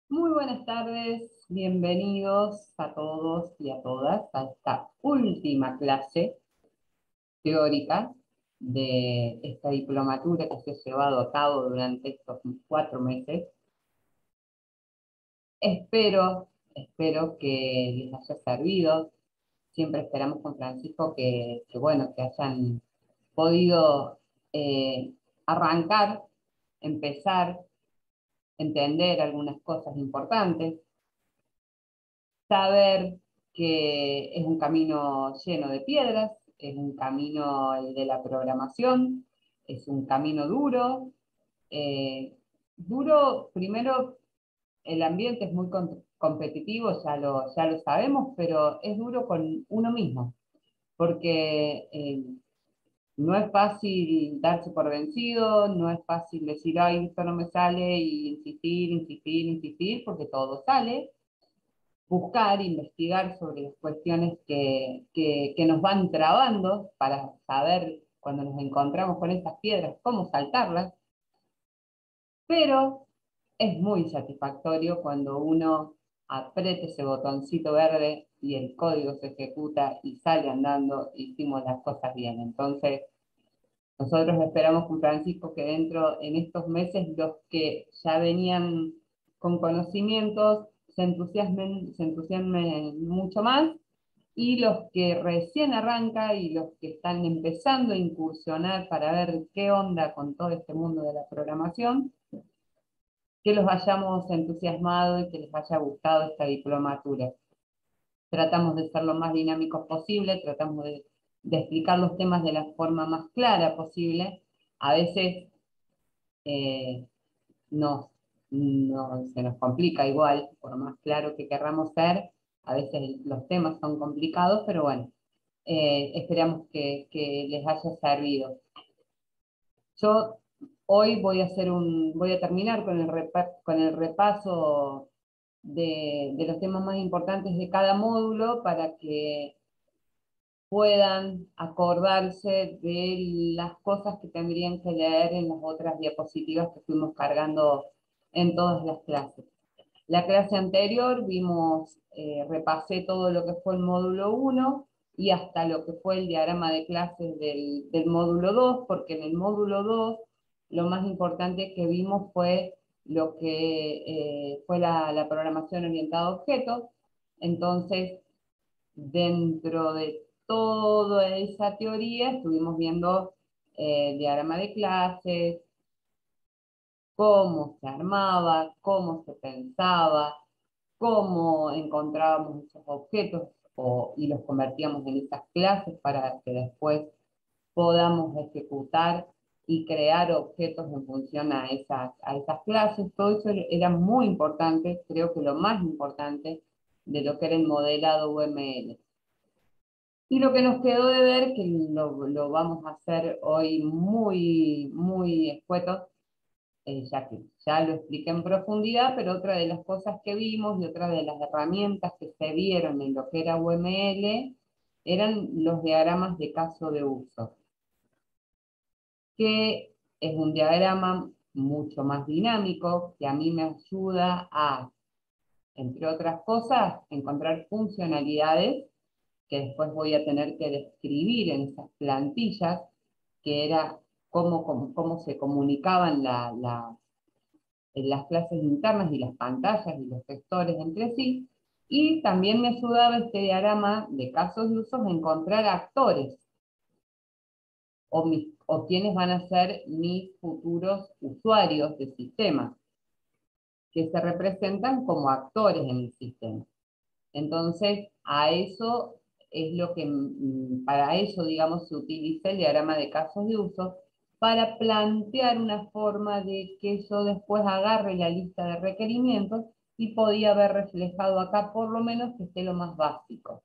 Muy buenas tardes, bienvenidos a todos y a todas a esta última clase teórica de esta diplomatura que se ha llevado a cabo durante estos 4 meses. Espero que les haya servido. Siempre esperamos con Francisco bueno, que hayan podido arrancar, empezar, entender algunas cosas importantes, saber que es un camino lleno de piedras, es un camino el de la programación, es un camino duro. Duro, primero, el ambiente es muy competitivo, ya lo sabemos, pero es duro con uno mismo, porque no es fácil darse por vencido, no es fácil decir, ay, esto no me sale, y insistir, insistir, insistir, porque todo sale, buscar, investigar sobre las cuestiones que nos van trabando para saber cuando nos encontramos con esas piedras cómo saltarlas, pero es muy satisfactorio cuando uno aprieta ese botoncito verde y el código se ejecuta y sale andando, hicimos las cosas bien. Entonces, nosotros esperamos con Francisco que en estos meses, los que ya venían con conocimientos se entusiasmen mucho más, y los que recién arrancan y los que están empezando a incursionar para ver qué onda con todo este mundo de la programación, que los hayamos entusiasmado y que les haya gustado esta diplomatura. Tratamos de ser lo más dinámicos posible, tratamos de explicar los temas de la forma más clara posible. A veces eh, nos, se nos complica igual, por más claro que querramos ser, a veces los temas son complicados, pero bueno, esperamos que les haya servido. Yo hoy voy a terminar con con el repaso de los temas más importantes de cada módulo para que puedan acordarse de las cosas que tendrían que leer en las otras diapositivas que fuimos cargando en todas las clases. La clase anterior repasé todo lo que fue el módulo 1 y hasta lo que fue el diagrama de clases del módulo 2, porque en el módulo 2 lo más importante que vimos fue lo que fue la programación orientada a objetos. Entonces, dentro de toda esa teoría estuvimos viendo el diagrama de clases, cómo se armaba, cómo se pensaba, cómo encontrábamos esos objetos y los convertíamos en esas clases para que después podamos ejecutar y crear objetos en función a esas clases. Todo eso era muy importante, creo que lo más importante de lo que era el modelado UML. Y lo que nos quedó de ver, que lo vamos a hacer hoy muy, muy escueto, ya que ya lo expliqué en profundidad, pero otra de las cosas que vimos y otra de las herramientas que se vieron en lo que era UML eran los diagramas de caso de uso, que es un diagrama mucho más dinámico, que a mí me ayuda a, entre otras cosas, encontrar funcionalidades que después voy a tener que describir en esas plantillas, que era cómo se comunicaban en las clases internas y las pantallas y los gestores entre sí, y también me ayudaba este diagrama de casos de usos a encontrar actores o quienes van a ser mis futuros usuarios de sistema, que se representan como actores en el sistema. Entonces, a eso es lo que, para eso, digamos, se utiliza el diagrama de casos de uso, para plantear una forma de que yo después agarre la lista de requerimientos y podía haber reflejado acá por lo menos que esté lo más básico,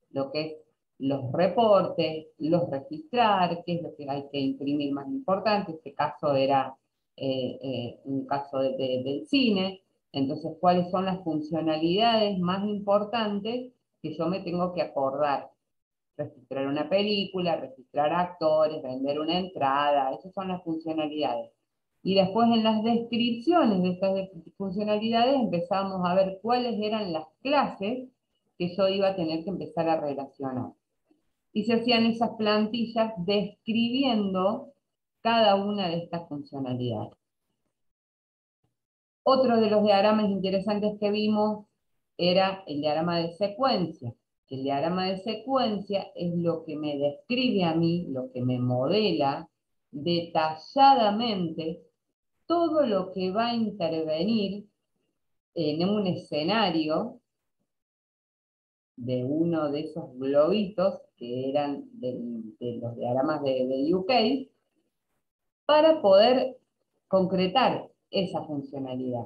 lo que es los reportes, los registrar, qué es lo que hay que imprimir más importante. Este caso era un caso del cine. Entonces, ¿cuáles son las funcionalidades más importantes que yo me tengo que acordar? Registrar una película, registrar actores, vender una entrada, esas son las funcionalidades. Y después en las descripciones de estas funcionalidades empezábamos a ver cuáles eran las clases que yo iba a tener que empezar a relacionar. Y se hacían esas plantillas describiendo cada una de estas funcionalidades. Otro de los diagramas interesantes que vimos era el diagrama de secuencia. El diagrama de secuencia es lo que me describe a mí, lo que me modela detalladamente todo lo que va a intervenir en un escenario de uno de esos globitos que eran de los diagramas de UK para poder concretar esa funcionalidad.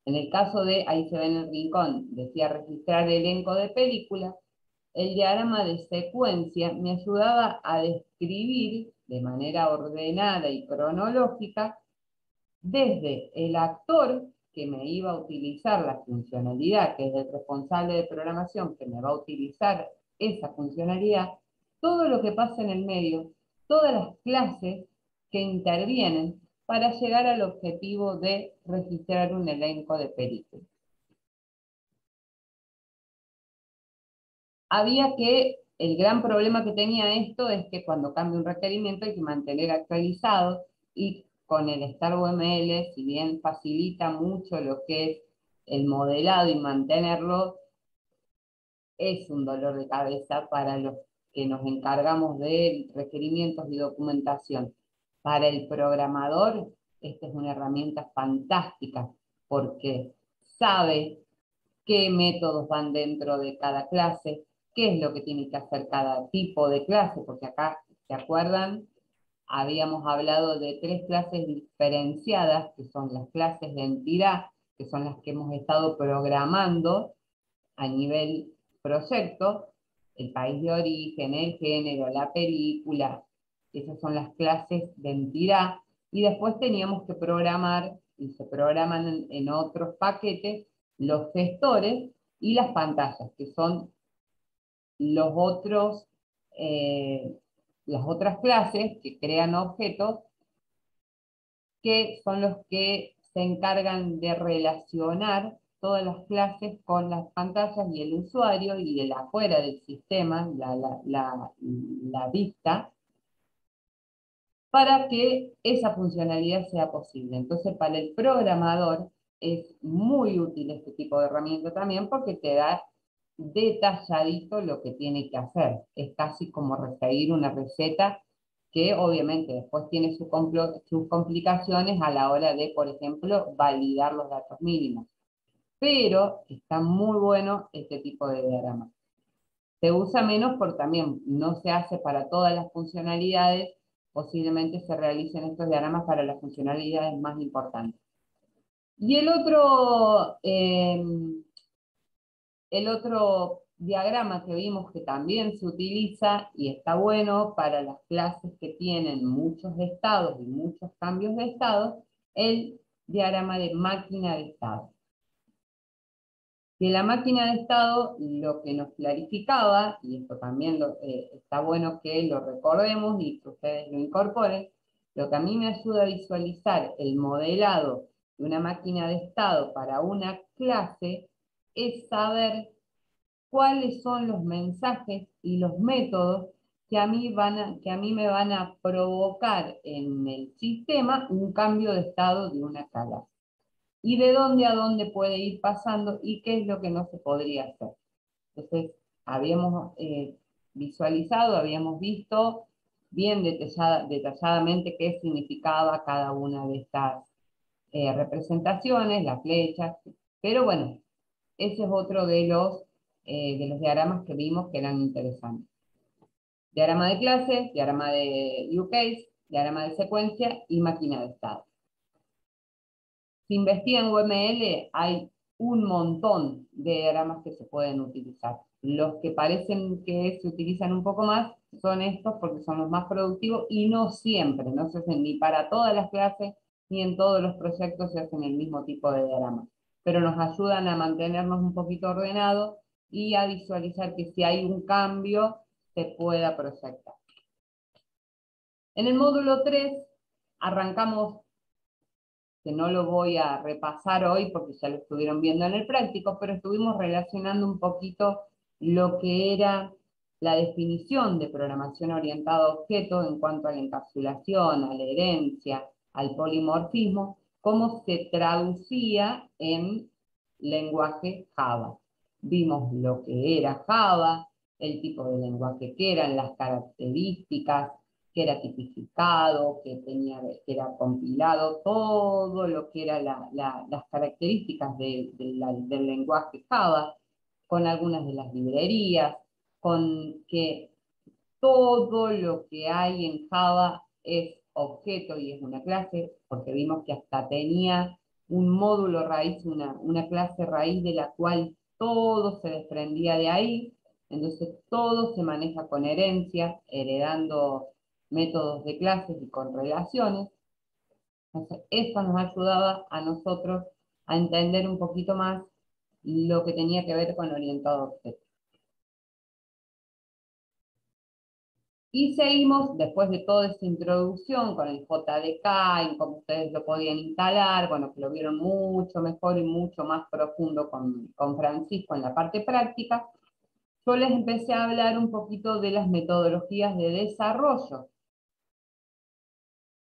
En el caso de, ahí se ve en el rincón, decía registrar elenco de películas, el diagrama de secuencia me ayudaba a describir de manera ordenada y cronológica desde el actor que me iba a utilizar la funcionalidad, que es el responsable de programación que me va a utilizar esa funcionalidad, todo lo que pasa en el medio, todas las clases que intervienen para llegar al objetivo de registrar un elenco de películas. El gran problema que tenía esto es que cuando cambia un requerimiento hay que mantener actualizado, y con el StarUML, si bien facilita mucho lo que es el modelado y mantenerlo, es un dolor de cabeza para los que nos encargamos de requerimientos y documentación. Para el programador, esta es una herramienta fantástica, porque sabe qué métodos van dentro de cada clase, qué es lo que tiene que hacer cada tipo de clase, porque acá, ¿se acuerdan? Habíamos hablado de 3 clases diferenciadas, que son las clases de entidad, que son las que hemos estado programando a nivel proyecto, el país de origen, el género, la película, esas son las clases de entidad, y después teníamos que programar, y se programan en otros paquetes, los gestores y las pantallas, que son los otros, las otras clases que crean objetos, que son los que se encargan de relacionar todas las clases con las pantallas y el usuario y el afuera del sistema, la vista, para que esa funcionalidad sea posible. Entonces, para el programador es muy útil este tipo de herramienta también, porque te da detalladito lo que tiene que hacer. Es casi como seguir una receta que obviamente después tiene sus complicaciones a la hora de, por ejemplo, validar los datos mínimos. Pero está muy bueno este tipo de diagrama. Se usa menos porque también no se hace para todas las funcionalidades, posiblemente se realicen estos diagramas para las funcionalidades más importantes. Y el otro diagrama que vimos que también se utiliza y está bueno para las clases que tienen muchos estados y muchos cambios de estado, el diagrama de máquina de estado. De la máquina de estado, lo que nos clarificaba, y esto también está bueno que lo recordemos y que ustedes lo incorporen, lo que a mí me ayuda a visualizar el modelado de una máquina de estado para una clase es saber cuáles son los mensajes y los métodos que a mí me van a provocar en el sistema un cambio de estado de una clase. Y de dónde a dónde puede ir pasando y qué es lo que no se podría hacer. Entonces, habíamos visualizado, habíamos visto bien detalladamente qué significaba cada una de estas representaciones, las flechas, pero bueno, ese es otro de los diagramas que vimos que eran interesantes. Diagrama de clases, diagrama de use case, diagrama de secuencia y máquina de estado. Si investiga en UML, hay un montón de diagramas que se pueden utilizar. Los que parecen que se utilizan un poco más son estos porque son los más productivos y no siempre, no se hacen ni para todas las clases ni en todos los proyectos se hacen el mismo tipo de diagramas. Pero nos ayudan a mantenernos un poquito ordenados y a visualizar que si hay un cambio se pueda proyectar. En el módulo 3 arrancamos que no lo voy a repasar hoy porque ya lo estuvieron viendo en el práctico, pero estuvimos relacionando un poquito lo que era la definición de programación orientada a objetos en cuanto a la encapsulación, a la herencia, al polimorfismo, cómo se traducía en lenguaje Java. Vimos lo que era Java, el tipo de lenguaje que eran, las características, que era tipificado, que era compilado, todo lo que eran las características del lenguaje Java, con algunas de las librerías, con que todo lo que hay en Java es objeto y es una clase, porque vimos que hasta tenía un módulo raíz, una clase raíz de la cual todo se desprendía de ahí, entonces todo se maneja con herencia, heredando métodos de clases y con relaciones. Entonces eso nos ayudaba a nosotros a entender un poquito más lo que tenía que ver con orientado a objetos. Y seguimos, después de toda esta introducción con el JDK, en cómo ustedes lo podían instalar, bueno, que lo vieron mucho mejor y mucho más profundo con Francisco en la parte práctica, yo les empecé a hablar un poquito de las metodologías de desarrollo,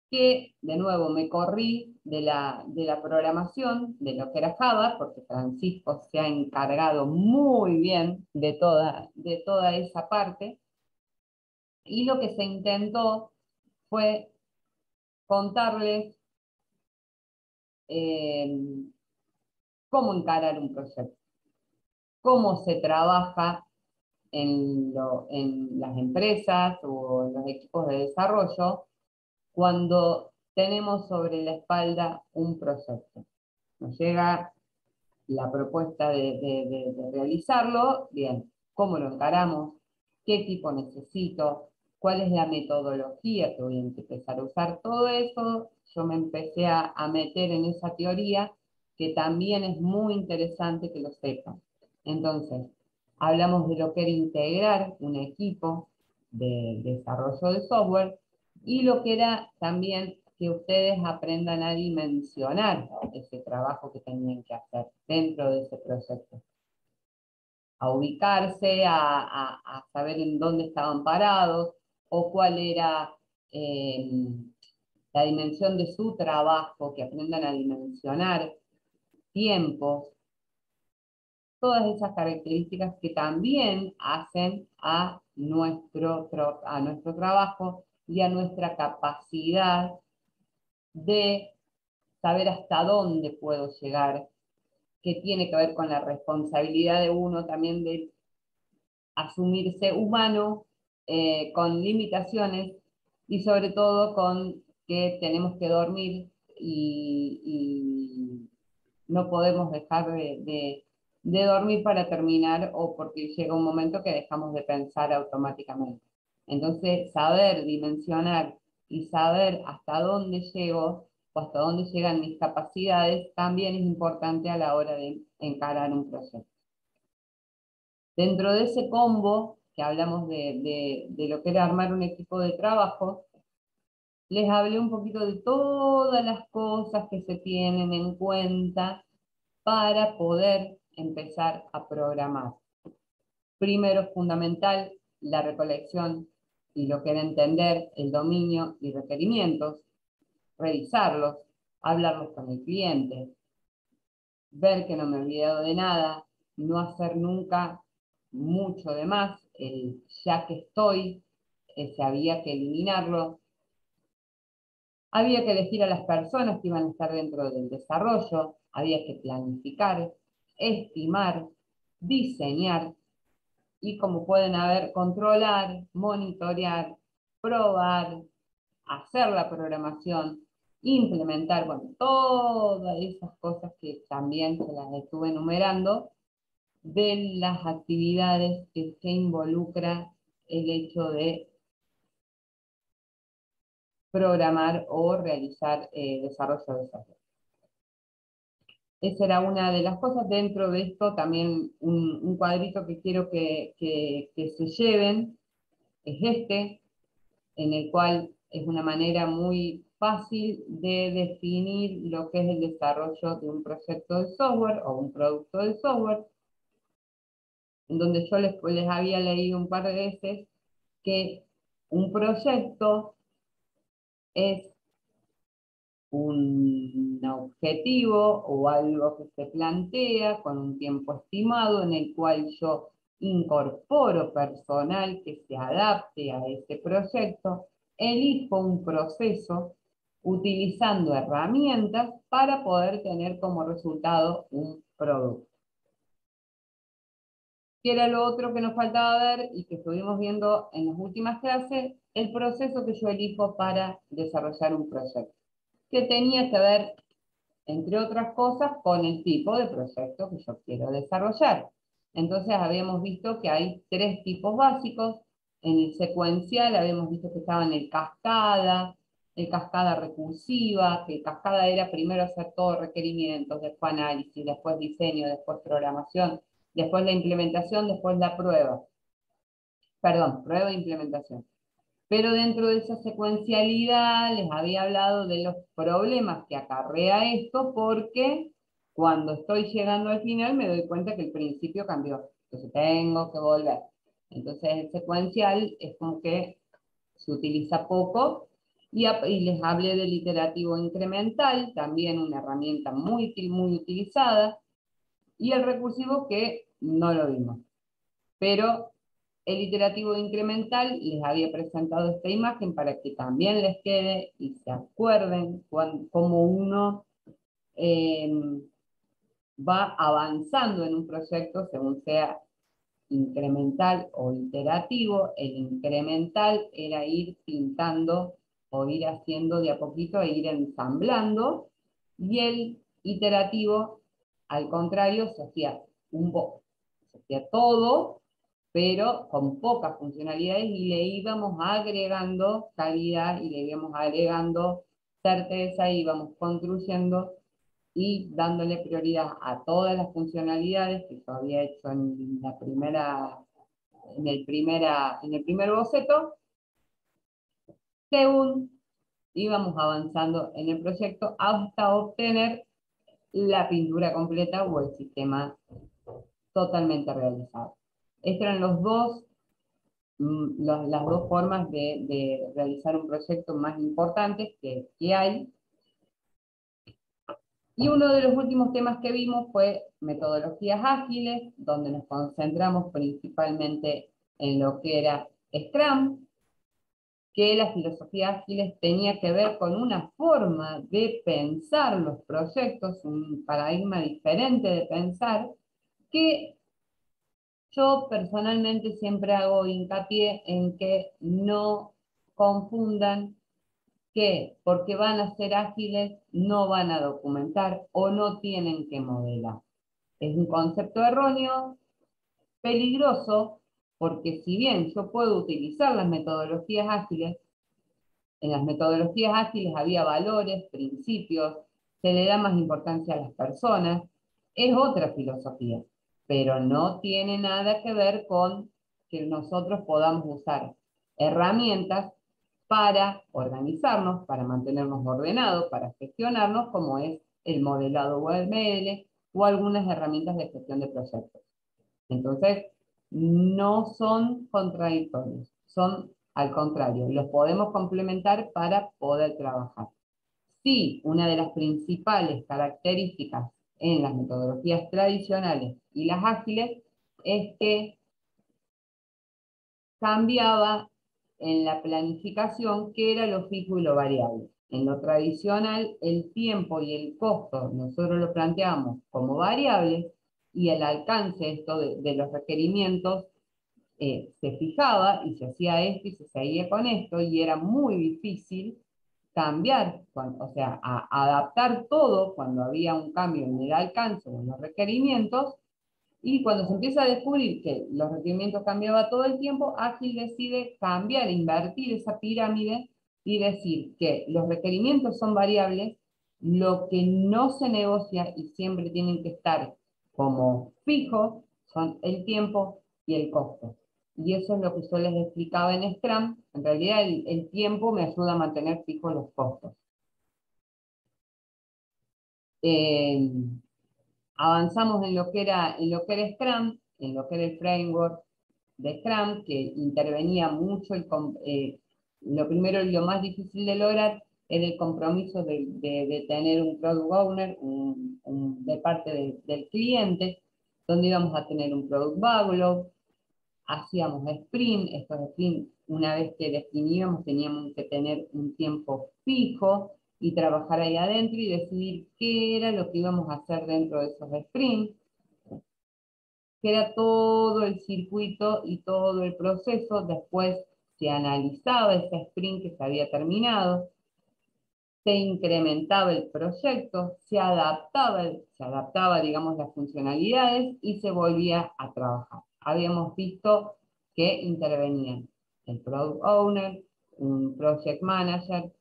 que de nuevo me corrí de la programación, de lo que era Java, porque Francisco se ha encargado muy bien de toda esa parte, y lo que se intentó fue contarles eh, cómo encarar un proyecto, cómo se trabaja en las empresas o en los equipos de desarrollo cuando tenemos sobre la espalda un proyecto. Nos llega la propuesta de realizarlo, bien, ¿cómo lo encaramos? ¿Qué equipo necesito? ¿Cuál es la metodología que voy a empezar a usar? Todo eso yo me empecé a meter en esa teoría que también es muy interesante que lo sepan. Entonces, hablamos de lo que era integrar un equipo de desarrollo de software y lo que era también que ustedes aprendan a dimensionar ese trabajo que tenían que hacer dentro de ese proyecto. A ubicarse, a saber en dónde estaban parados o cuál era la dimensión de su trabajo, que aprendan a dimensionar tiempos, todas esas características que también hacen a nuestro trabajo y a nuestra capacidad de saber hasta dónde puedo llegar, que tiene que ver con la responsabilidad de uno también de asumirse humano, con limitaciones y sobre todo con que tenemos que dormir y no podemos dejar de dormir para terminar o porque llega un momento que dejamos de pensar automáticamente. Entonces, saber dimensionar y saber hasta dónde llego o hasta dónde llegan mis capacidades también es importante a la hora de encarar un proyecto. Dentro de ese combo que hablamos de lo que era armar un equipo de trabajo, les hablé un poquito de todas las cosas que se tienen en cuenta para poder empezar a programar. Primero, fundamental, la recolección y lo que era entender el dominio y requerimientos, revisarlos, hablarlos con el cliente, ver que no me he olvidado de nada, no hacer nunca mucho de más, el ya que estoy, ese había que eliminarlo. Había que elegir a las personas que iban a estar dentro del desarrollo, había que planificar, estimar, diseñar y, como pueden ver, controlar, monitorear, probar, hacer la programación, implementar, bueno, todas esas cosas que también se las estuve enumerando de las actividades que involucra el hecho de programar o realizar desarrollo de software. Esa era una de las cosas. Dentro de esto también un cuadrito que quiero que se lleven es este, en el cual es una manera muy fácil de definir lo que es el desarrollo de un proyecto de software o un producto de software, en donde yo les había leído un par de veces que un proyecto es un objetivo o algo que se plantea con un tiempo estimado en el cual yo incorporo personal que se adapte a ese proyecto, elijo un proceso utilizando herramientas para poder tener como resultado un producto. ¿Qué era lo otro que nos faltaba ver y que estuvimos viendo en las últimas clases? El proceso que yo elijo para desarrollar un proyecto, que tenía que ver, entre otras cosas, con el tipo de proyecto que yo quiero desarrollar. Entonces habíamos visto que hay tres tipos básicos. En el secuencial habíamos visto que estaban el cascada recursiva, que el cascada era primero hacer todos requerimientos, después análisis, después diseño, después programación, después la implementación, después la prueba. Perdón, prueba e implementación. Pero dentro de esa secuencialidad les había hablado de los problemas que acarrea esto, porque cuando estoy llegando al final me doy cuenta que el principio cambió. Entonces tengo que volver. Entonces el secuencial es como que se utiliza poco, y les hablé del iterativo incremental, también una herramienta muy utilizada, y el recursivo, que no lo vimos. Pero el iterativo incremental les había presentado esta imagen para que también les quede y se acuerden cómo uno eh, va avanzando en un proyecto según sea incremental o iterativo. El incremental era ir pintando o ir haciendo de a poquito e ir ensamblando, y el iterativo, al contrario, se hacía todo, pero con pocas funcionalidades, y le íbamos agregando calidad y le íbamos agregando certeza, y íbamos construyendo y dándole prioridad a todas las funcionalidades que yo había hecho en el primer boceto, según íbamos avanzando en el proyecto hasta obtener la pintura completa o el sistema totalmente realizado. Estos eran las dos formas de realizar un proyecto más importantes que hay. Y uno de los últimos temas que vimos fue metodologías ágiles, donde nos concentramos principalmente en lo que era Scrum, que las filosofías ágiles tenía que ver con una forma de pensar los proyectos, un paradigma diferente de pensar, que yo personalmente siempre hago hincapié en que no confundan que porque van a ser ágiles no van a documentar o no tienen que modelar. Es un concepto erróneo, peligroso, porque si bien yo puedo utilizar las metodologías ágiles, en las metodologías ágiles había valores, principios, se le da más importancia a las personas, es otra filosofía, pero no tiene nada que ver con que nosotros podamos usar herramientas para organizarnos, para mantenernos ordenados, para gestionarnos, como es el modelado UML o algunas herramientas de gestión de proyectos. Entonces, no son contradictorios, son al contrario, los podemos complementar para poder trabajar. Sí, una de las principales características en las metodologías tradicionales y las ágiles es que cambiaba en la planificación qué era lo fijo y lo variable. En lo tradicional, el tiempo y el costo nosotros lo planteamos como variables, y el alcance de los requerimientos se fijaba y se hacía esto y se seguía con esto, y era muy difícil cambiar, o sea, adaptar todo cuando había un cambio en el alcance o en los requerimientos. Y cuando se empieza a descubrir que los requerimientos cambiaban todo el tiempo, Ágil decide cambiar, invertir esa pirámide y decir que los requerimientos son variables, lo que no se negocia y siempre tienen que estar como fijos son el tiempo y el costo. Y eso es lo que yo les explicaba en Scrum. En realidad el tiempo me ayuda a mantener fijos los costos. Eh, Avanzamos en lo que era Scrum, en lo que era el framework de Scrum, que intervenía mucho, lo primero y lo más difícil de lograr era el compromiso de tener un product owner de parte del cliente, donde íbamos a tener un product backlog, hacíamos sprint, estos sprint, una vez que definíamos, teníamos que tener un tiempo fijo y trabajar ahí adentro y decidir qué era lo que íbamos a hacer dentro de esos sprints, que era todo el circuito y todo el proceso. Después se analizaba ese sprint que se había terminado, se incrementaba el proyecto, se adaptaba, digamos, las funcionalidades y se volvía a trabajar. Habíamos visto que intervenían el Product Owner, un Project Manager,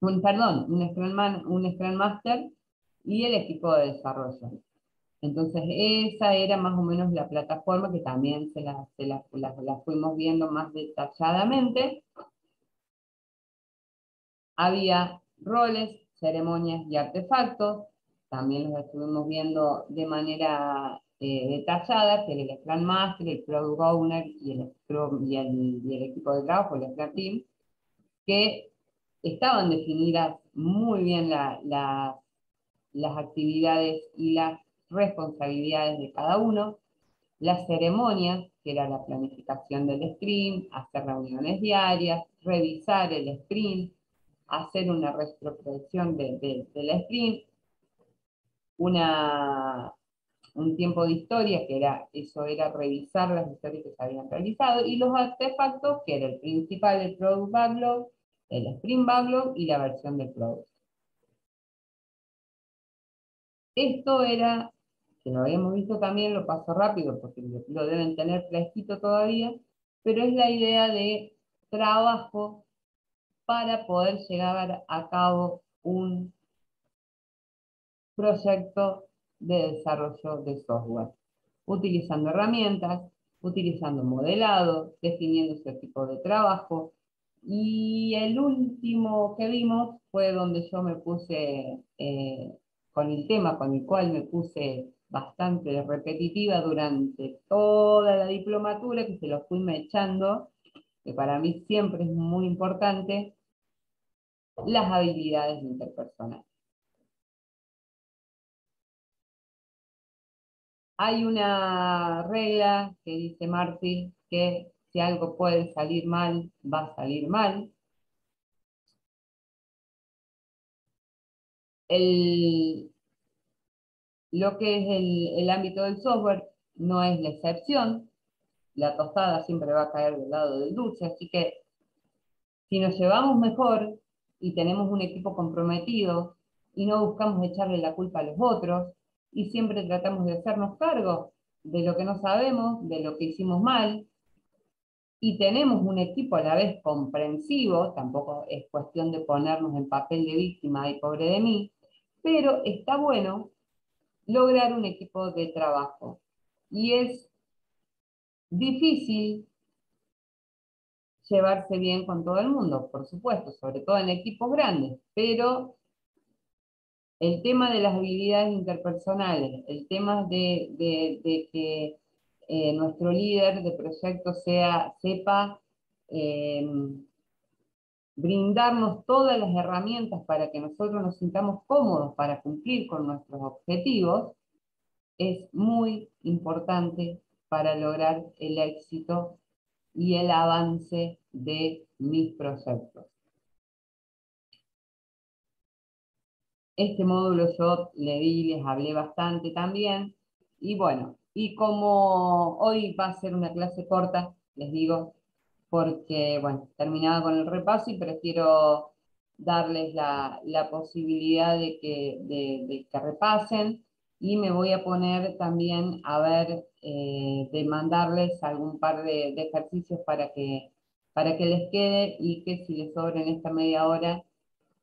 un Scrum Master y el equipo de desarrollo. Entonces, esa era más o menos la plataforma que también la fuimos viendo más detalladamente. Había roles, ceremonias y artefactos, también los estuvimos viendo de manera detallada, que era el Scrum Master, el Product Owner y el equipo de trabajo, el Scrum Team, que estaban definidas muy bien las actividades y las responsabilidades de cada uno, las ceremonias, que era la planificación del sprint, hacer reuniones diarias, revisar el sprint, hacer una retrospección del sprint, una, un tiempo de historia, eso era revisar las historias que se habían realizado, y los artefactos, que era el principal, el Product Backlog, el Sprint Backlog y la versión del Product. Esto era, que lo habíamos visto también, lo paso rápido porque lo deben tener fresquito todavía, pero es la idea de trabajo para poder llevar a cabo un proyecto de desarrollo de software, utilizando herramientas, utilizando modelado, definiendo ese tipo de trabajo. Y el último que vimos fue donde yo me puse con el tema con el cual me puse bastante repetitiva durante toda la diplomatura, que se lo fui echando, que para mí siempre es muy importante, las habilidades interpersonales. Hay una regla que dice Murphy que si algo puede salir mal, va a salir mal. El, lo que es el ámbito del software no es la excepción. La tostada siempre va a caer del lado del dulce, así que si nos llevamos mejor y tenemos un equipo comprometido y no buscamos echarle la culpa a los otros y siempre tratamos de hacernos cargo de lo que no sabemos, de lo que hicimos mal, y tenemos un equipo a la vez comprensivo, tampoco es cuestión de ponernos en papel de víctima y pobre de mí, pero está bueno lograr un equipo de trabajo. Y es difícil llevarse bien con todo el mundo, por supuesto, sobre todo en equipos grandes, pero el tema de las habilidades interpersonales, el tema de que nuestro líder de proyecto sepa eh, brindarnos todas las herramientas para que nosotros nos sintamos cómodos para cumplir con nuestros objetivos, es muy importante para lograr el éxito y el avance de mis proyectos. Este módulo yo les hablé bastante también, y bueno, y como hoy va a ser una clase corta, les digo, porque, bueno, terminaba con el repaso y prefiero darles la posibilidad de que repasen, y me voy a poner también a ver, de mandarles algún par de ejercicios para que les quede y que si les sobren esta media hora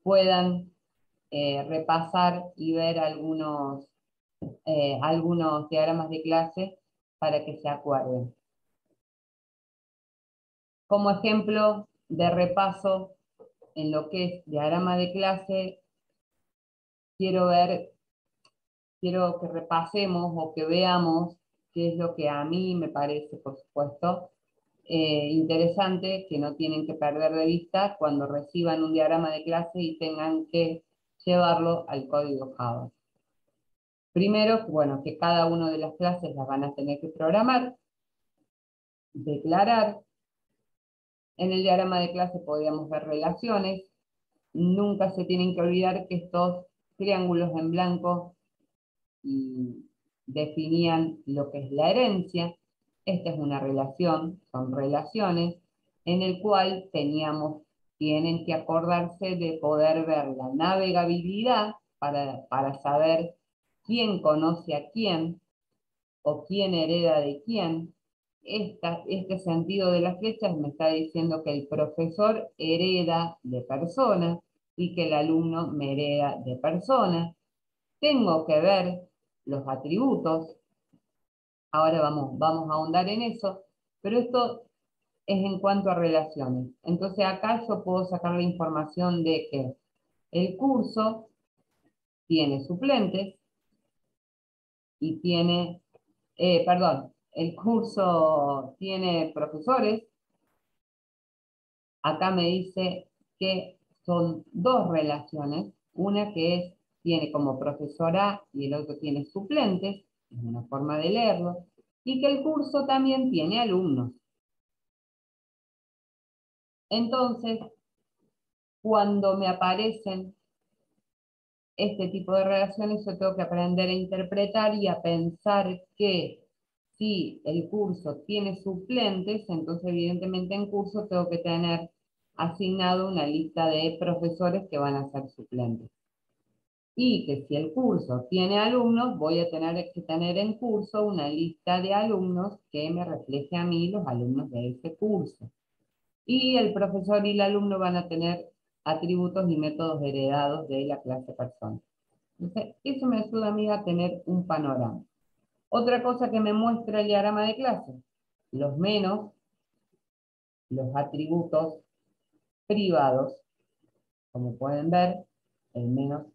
puedan repasar y ver algunos diagramas de clase para que se acuerden. Como ejemplo de repaso en lo que es diagrama de clase, quiero quiero que repasemos o que veamos qué es lo que a mí me parece, por supuesto, interesante, que no tienen que perder de vista cuando reciban un diagrama de clase y tengan que llevarlo al código Java. Primero, bueno, que cada una de las clases las van a tener que programar, declarar. En el diagrama de clase podríamos ver relaciones. Nunca se tienen que olvidar que estos triángulos en blanco definían lo que es la herencia. Esta es una relación, son relaciones, en el cual tienen que acordarse de poder ver la navegabilidad para saber quién conoce a quién o quién hereda de quién. Este sentido de las flechas me está diciendo que el profesor hereda de persona y que el alumno me hereda de persona. Tengo que ver los atributos. Ahora vamos a ahondar en eso, pero esto es en cuanto a relaciones. Entonces acá yo puedo sacar la información de que el curso tiene suplentes y el curso tiene profesores. Acá me dice que son dos relaciones, una tiene como profesora y el otro tiene suplentes, es una forma de leerlo, y que el curso también tiene alumnos. Entonces, cuando me aparecen este tipo de relaciones, yo tengo que aprender a interpretar y a pensar que si el curso tiene suplentes, entonces evidentemente en curso tengo que tener asignado una lista de profesores que van a ser suplentes. Y que si el curso tiene alumnos, voy a tener que tener en curso una lista de alumnos que me refleje a mí los alumnos de ese curso. Y el profesor y el alumno van a tener atributos y métodos heredados de la clase persona. Entonces, eso me ayuda a mí a tener un panorama. Otra cosa que me muestra el diagrama de clase, los menos, los atributos privados. Como pueden ver, el menos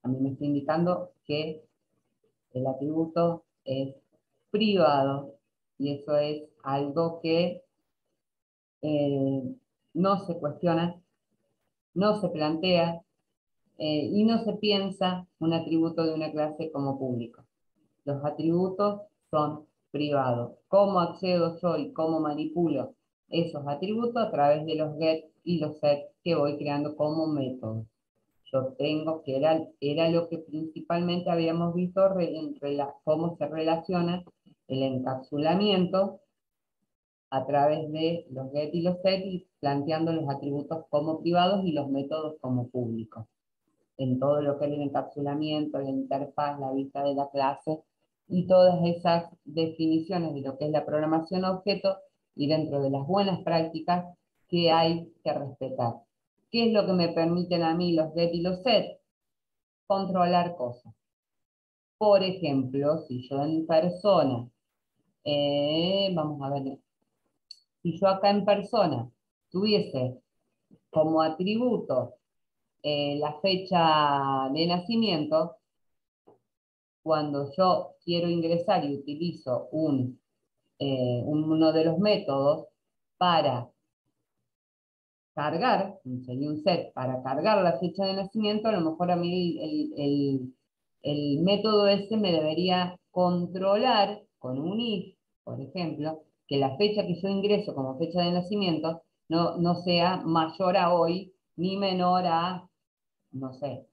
a mí me está indicando que el atributo es privado y eso es algo que eh, no se cuestiona, no se plantea y no se piensa un atributo de una clase como público. Los atributos son privados. ¿Cómo accedo yo y cómo manipulo esos atributos? A través de los get y los set que voy creando como métodos. Yo tengo que era lo que principalmente habíamos visto cómo se relaciona el encapsulamiento a través de los get y los set y planteando los atributos como privados y los métodos como públicos. En todo lo que es el encapsulamiento, la interfaz, la vista de la clase y todas esas definiciones de lo que es la programación objeto y dentro de las buenas prácticas que hay que respetar. ¿Qué es lo que me permiten a mí los get y los set? Controlar cosas. Por ejemplo, si yo en persona, vamos a ver, si yo acá en persona tuviese como atributo la fecha de nacimiento, cuando yo quiero ingresar y utilizo uno de los métodos para cargar, sería un set para cargar la fecha de nacimiento, a lo mejor a mí el método ese me debería controlar con un if, por ejemplo, que la fecha que yo ingreso como fecha de nacimiento no sea mayor a hoy ni menor a, no sé,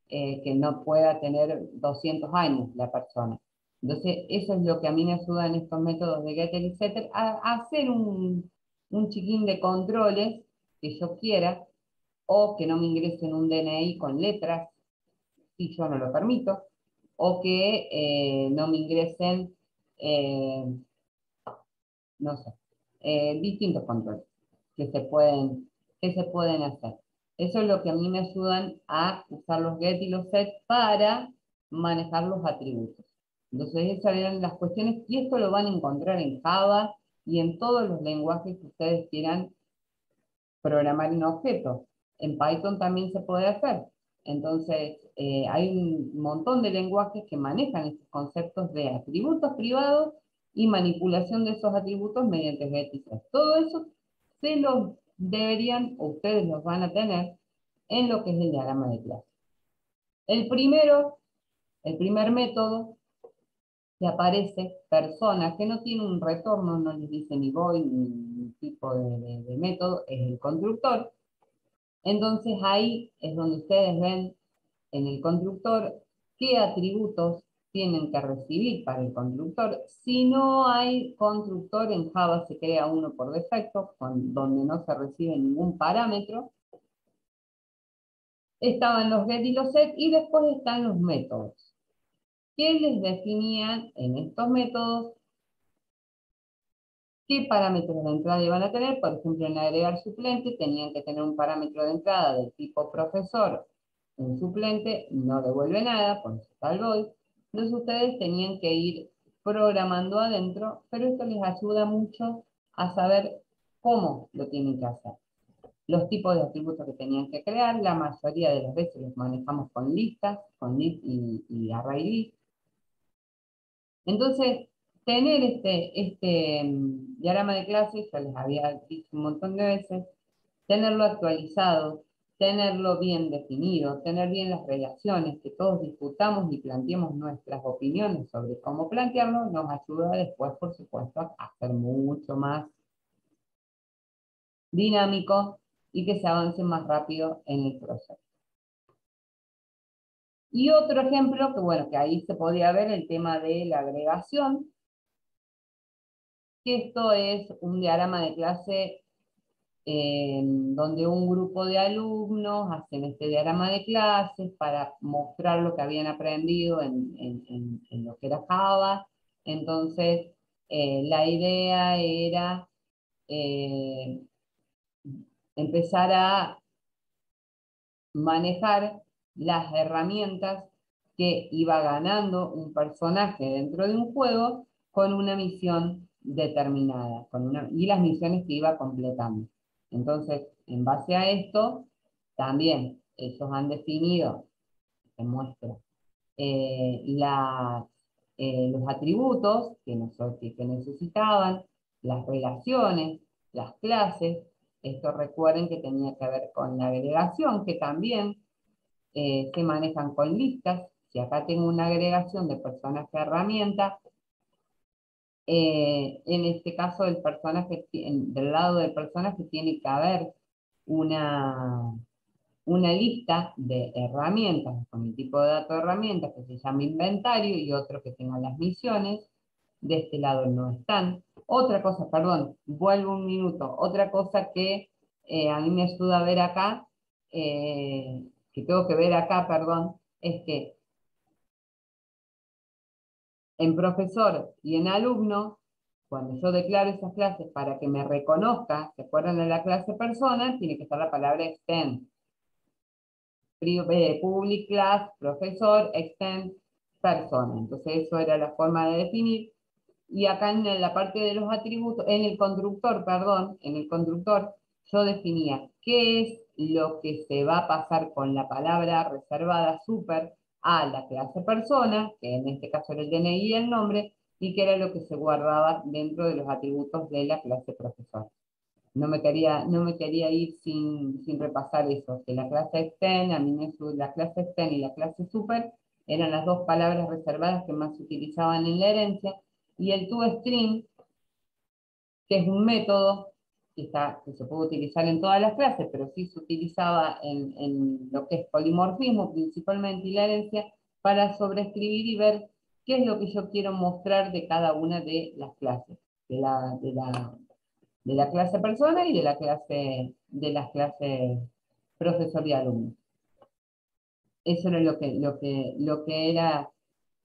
que no pueda tener 200 años la persona. Entonces, eso es lo que a mí me ayuda en estos métodos de getter y setter, a hacer un chiquín de controles que yo quiera, o que no me ingresen un DNI con letras, si yo no lo permito, o que no me ingresen, eh, no sé, distintos controles que se pueden hacer. Eso es lo que a mí me ayudan a usar los get y los set para manejar los atributos. Entonces esas eran las cuestiones y esto lo van a encontrar en Java y en todos los lenguajes que ustedes quieran programar en objetos. En Python también se puede hacer. Entonces, hay un montón de lenguajes que manejan estos conceptos de atributos privados y manipulación de esos atributos mediante get y set. Todo eso se los deberían, o ustedes los van a tener, en lo que es el diagrama de clase. El primer método que aparece, persona, que no tiene un retorno, no les dice ni void ni tipo de método, es el constructor. Entonces ahí es donde ustedes ven en el constructor qué atributos tienen que recibir para el constructor. Si no hay constructor, en Java se crea uno por defecto, donde no se recibe ningún parámetro. Estaban los get y los set, y después están los métodos, que les definían en estos métodos qué parámetros de entrada iban a tener. Por ejemplo, en agregar suplente tenían que tener un parámetro de entrada del tipo profesor. Un suplente no devuelve nada, por eso está el void. Entonces ustedes tenían que ir programando adentro, pero esto les ayuda mucho a saber cómo lo tienen que hacer. Los tipos de atributos que tenían que crear, la mayoría de las veces los manejamos con listas, con list y array list. Entonces, tener este diagrama de clases, yo les había dicho un montón de veces, tenerlo actualizado, tenerlo bien definido, tener bien las relaciones, que todos discutamos y planteemos nuestras opiniones sobre cómo plantearlo, nos ayuda después, por supuesto, a ser mucho más dinámico y que se avance más rápido en el proceso. Y otro ejemplo, que bueno, que ahí se podía ver el tema de la agregación, que esto es un diagrama de clase donde un grupo de alumnos hacen este diagrama de clases para mostrar lo que habían aprendido en lo que era Java. Entonces, la idea era eh, empezar a manejar las herramientas que iba ganando un personaje dentro de un juego con una misión determinada, y las misiones que iba completando. Entonces, en base a esto, también ellos han definido, se muestra, los atributos que necesitaban, las relaciones, las clases. Esto recuerden que tenía que ver con la agregación, que también se manejan con listas. Si acá tengo una agregación de personaje a herramienta, en este caso del lado del personaje tiene que haber una, una lista de herramientas, con el tipo de dato de herramientas que se llama inventario, y otro que tenga las misiones. De este lado no están. Otra cosa, perdón, vuelvo un minuto, otra cosa que a mí me ayuda a ver acá, que tengo que ver acá, perdón, es que en profesor y en alumno, cuando yo declaro esas clases para que me reconozca, ¿se acuerdan de la clase persona? Tiene que estar la palabra extend. Public class, profesor, extend, persona. Entonces eso era la forma de definir. Y acá en la parte de los atributos, en el constructor, perdón, en el constructor, yo definía qué es lo que se va a pasar con la palabra reservada super a la clase persona, que en este caso era el DNI y el nombre, y que era lo que se guardaba dentro de los atributos de la clase profesor. No me quería ir sin repasar eso, que la clase extend, la clase extend y la clase super eran las dos palabras reservadas que más se utilizaban en la herencia, y el toString, que es un método que se puede utilizar en todas las clases, pero sí se utilizaba en lo que es polimorfismo principalmente y la herencia, para sobreescribir y ver qué es lo que yo quiero mostrar de cada una de las clases, de la clase persona y de las clases profesor y alumno. Eso era lo que era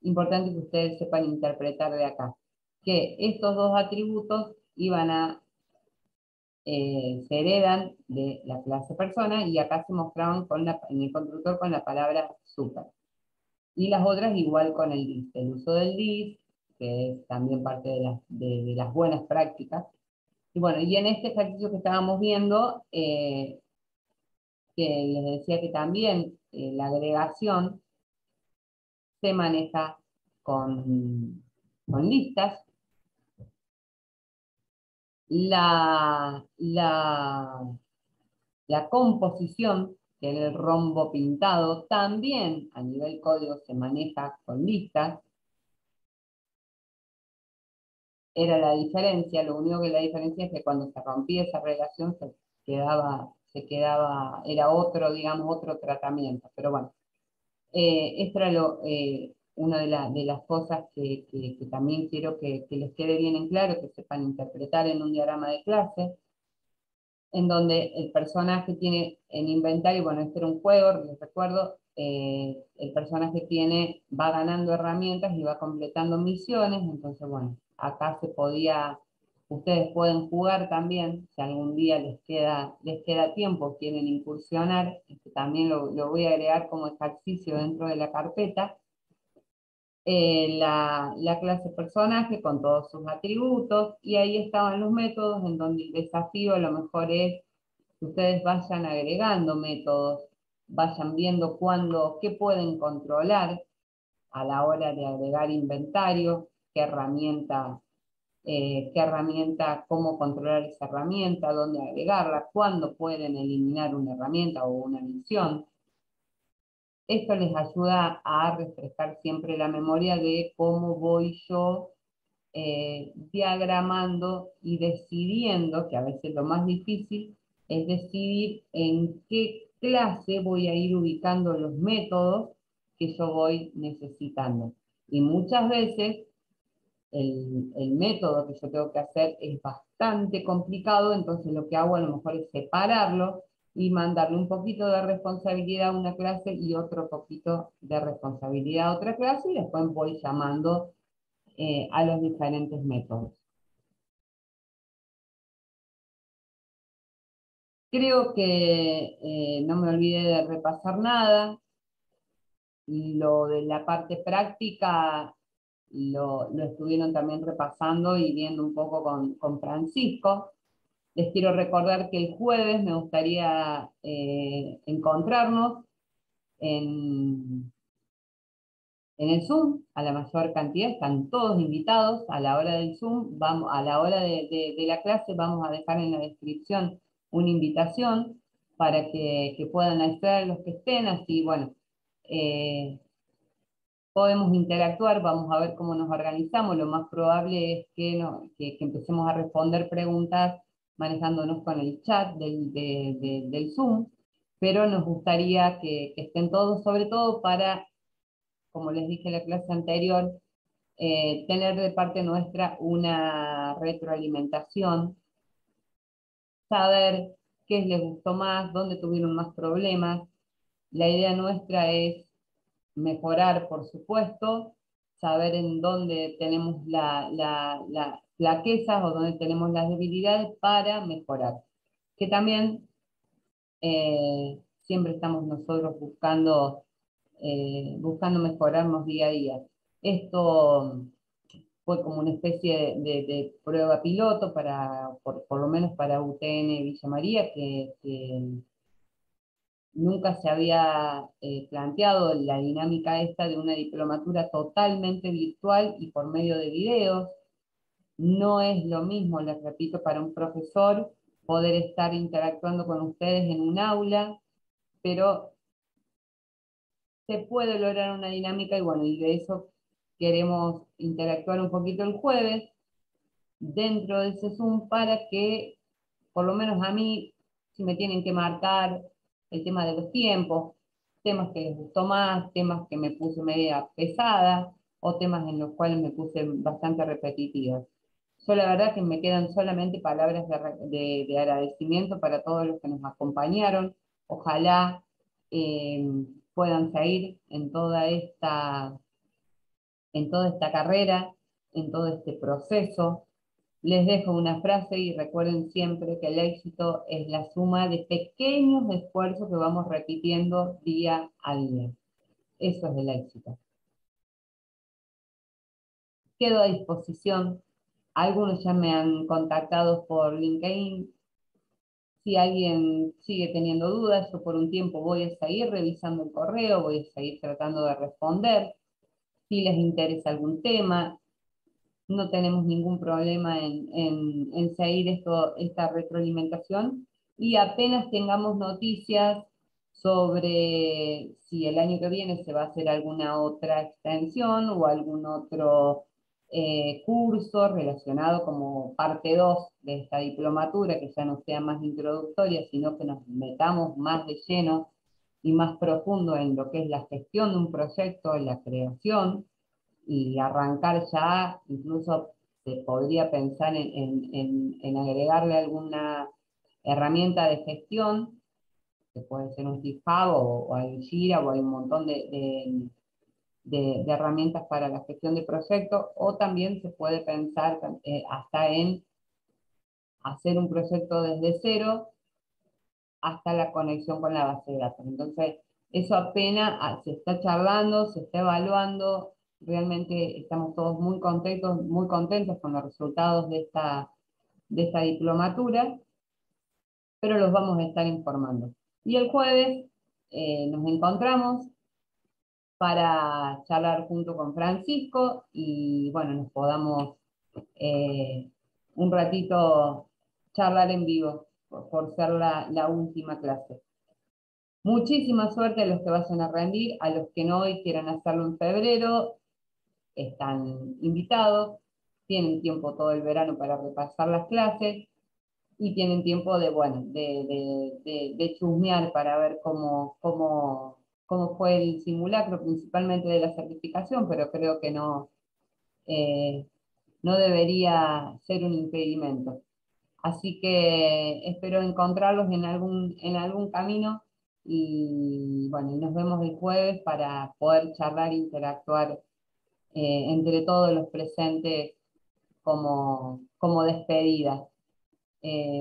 importante que ustedes sepan interpretar de acá, que estos dos atributos se heredan de la clase persona, y acá se mostraban en el constructor con la palabra super. Y las otras igual con el list, el uso del list, que es también parte de las buenas prácticas. Y bueno, y en este ejercicio que estábamos viendo, que les decía que también la agregación se maneja con listas. La composición, que es el rombo pintado, también a nivel código se maneja con listas. Era la diferencia, lo único que la diferencia es que cuando se rompía esa relación era otro, digamos, otro tratamiento. Pero bueno, esto era una de las cosas que también quiero que les quede bien en claro, que sepan interpretar en un diagrama de clase, en donde el personaje tiene en inventario, bueno, este era un juego, les recuerdo, el personaje va ganando herramientas y va completando misiones, entonces bueno, acá ustedes pueden jugar también, si algún día les queda tiempo, quieren incursionar, también lo voy a agregar como ejercicio dentro de la carpeta, la clase personaje con todos sus atributos, y ahí estaban los métodos en donde el desafío a lo mejor es que ustedes vayan agregando métodos, vayan viendo qué pueden controlar a la hora de agregar inventario, qué herramienta, cómo controlar esa herramienta, dónde agregarla, cuándo pueden eliminar una herramienta o una misión. Esto les ayuda a refrescar siempre la memoria de cómo voy yo diagramando y decidiendo, que a veces lo más difícil es decidir en qué clase voy a ir ubicando los métodos que yo voy necesitando. Y muchas veces el método que yo tengo que hacer es bastante complicado, entonces lo que hago a lo mejor es separarlo y mandarle un poquito de responsabilidad a una clase y otro poquito de responsabilidad a otra clase, y después voy llamando a los diferentes métodos. Creo que no me olvidé de repasar nada. Lo de la parte práctica lo estuvieron también repasando y viendo un poco con Francisco. Les quiero recordar que el jueves me gustaría encontrarnos en, en el Zoom, a la mayor cantidad, están todos invitados a la hora del Zoom, a la hora de la clase vamos a dejar en la descripción una invitación para que puedan acceder los que estén, así, bueno, eh, podemos interactuar, vamos a ver cómo nos organizamos, lo más probable es que, que empecemos a responder preguntas manejándonos con el chat del Zoom, pero nos gustaría que estén todos, sobre todo para, como les dije en la clase anterior, tener de parte nuestra una retroalimentación, saber qué les gustó más, dónde tuvieron más problemas. La idea nuestra es mejorar, por supuesto, saber en dónde tenemos las flaquezas o dónde tenemos las debilidades para mejorar. Que también siempre estamos nosotros buscando mejorarnos día a día. Esto fue como una especie de prueba piloto por lo menos para UTN Villa María, que nunca se había planteado la dinámica esta de una diplomatura totalmente virtual y por medio de videos. No es lo mismo, les repito, para un profesor poder estar interactuando con ustedes en un aula, pero se puede lograr una dinámica y bueno, y de eso queremos interactuar un poquito el jueves dentro de ese Zoom para que, por lo menos a mí, si me tienen que marcar el tema de los tiempos, temas que les gustó más, temas que me puse media pesada, o temas en los cuales me puse bastante repetitivas. Yo la verdad que me quedan solamente palabras de agradecimiento para todos los que nos acompañaron. Ojalá puedan seguir en toda esta carrera, en todo este proceso. Les dejo una frase y recuerden siempre que el éxito es la suma de pequeños esfuerzos que vamos repitiendo día a día. Eso es el éxito. Quedo a disposición. Algunos ya me han contactado por LinkedIn. Si alguien sigue teniendo dudas, yo por un tiempo voy a seguir revisando el correo, voy a seguir tratando de responder. Si les interesa algún tema, no tenemos ningún problema en seguir esta retroalimentación, y apenas tengamos noticias sobre si el año que viene se va a hacer alguna otra extensión o algún otro curso relacionado como parte 2 de esta diplomatura, que ya no sea más introductoria, sino que nos metamos más de lleno y más profundo en lo que es la gestión de un proyecto, en la creación, y arrancar ya, incluso se podría pensar en agregarle alguna herramienta de gestión, que puede ser un GitHub o hay Jira, o hay un montón de herramientas para la gestión de proyectos, o también se puede pensar hasta en hacer un proyecto desde cero hasta la conexión con la base de datos. Entonces, eso apenas se está charlando, se está evaluando. Realmente estamos todos muy contentos con los resultados de esta diplomatura, pero los vamos a estar informando. Y el jueves nos encontramos para charlar junto con Francisco y bueno, nos podamos eh, un ratito charlar en vivo por ser la última clase. Muchísima suerte a los que vayan a rendir, a los que no y quieran hacerlo en febrero, están invitados, tienen tiempo todo el verano para repasar las clases y tienen tiempo de, bueno, de chusmear para ver cómo fue el simulacro, principalmente de la certificación, pero creo que eh, no debería ser un impedimento. Así que espero encontrarlos en algún camino y bueno, nos vemos el jueves para poder charlar e interactuar entre todos los presentes como despedida.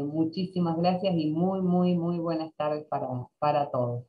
Muchísimas gracias y muy buenas tardes para todos.